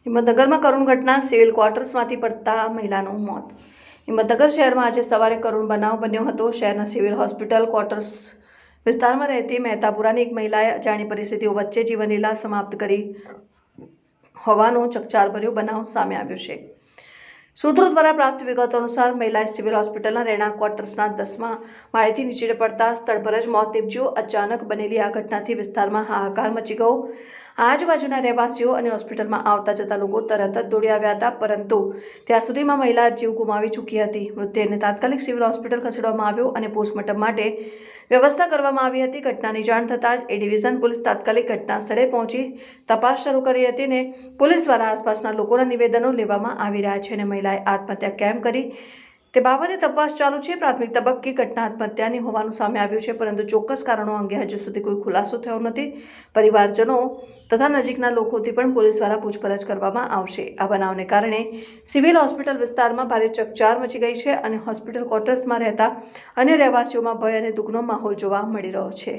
હિંમતનગરમાં કરુણ ઘટના, સિવિલ ક્વાર્ટર્સમાંથી પડતા મહિલાનું મોત। હિંમતનગર શહેરમાં આજે સવારે કરુણ બનાવ બન્યો હતો। શહેરના સિવિલ હોસ્પિટલ ક્વાર્ટર્સ વિસ્તારમાં રહેતી મહેતાપુરાની એક મહિલાએ અજાણી પરિસ્થિતિઓ વચ્ચે જીવનલીલા સમાપ્ત કરી હોવાનો ચકચારભર્યો બનાવ સામે આવ્યો છે। સૂત્રો દ્વારા પ્રાપ્ત વિગતો અનુસાર મહિલાએ સિવિલ હોસ્પિટલના રહેણાંક ક્વાર્ટર્સના 10મા માળેથી નીચે પડતા સ્થળ પર જ મોત નીપજ્યું। અચાનક બનેલી આ ઘટનાથી વિસ્તારમાં હાહાકાર મચી ગયો। આજુબાજુના રહેવાસીઓ અને હોસ્પિટલમાં આવતા જતા લોકો તરત જ દોડી આવ્યા હતા, પરંતુ ત્યાં સુધીમાં મહિલા જીવ ગુમાવી ચૂકી હતી। મૃતદેહને તાત્કાલિક સિવિલ હોસ્પિટલ ખસેડવામાં આવ્યો અને પોસ્ટમોર્ટમ માટે વ્યવસ્થા કરવામાં આવી હતી। ઘટનાની જાણ થતાં જ એ ડિવિઝન પોલીસ તાત્કાલિક ઘટના સ્થળે પહોંચી તપાસ શરૂ કરી હતી અને પોલીસ દ્વારા આસપાસના લોકોના નિવેદનો લેવામાં આવી રહ્યા છે અને મહિલાએ આત્મહત્યા કેમ કરી તે બાબતે તપાસ ચાલુ છે। પ્રાથમિક તબક્કે ઘટના આત્મહત્યાની હોવાનું સામે આવ્યું છે, પરંતુ ચોક્કસ કારણો અંગે હજુ સુધી કોઈ ખુલાસો થયો નથી। પરિવારજનો તથા નજીકના લોકોથી પણ પોલીસ દ્વારા પૂછપરછ કરવામાં આવશે। આ બનાવને કારણે સિવિલ હોસ્પિટલ વિસ્તારમાં ભારે ચકચાર મચી ગઈ છે અને હોસ્પિટલ ક્વાર્ટર્સમાં રહેતા અન્ય રહેવાસીઓમાં ભય અને દુઃખનો માહોલ જોવા મળી રહ્યો છે।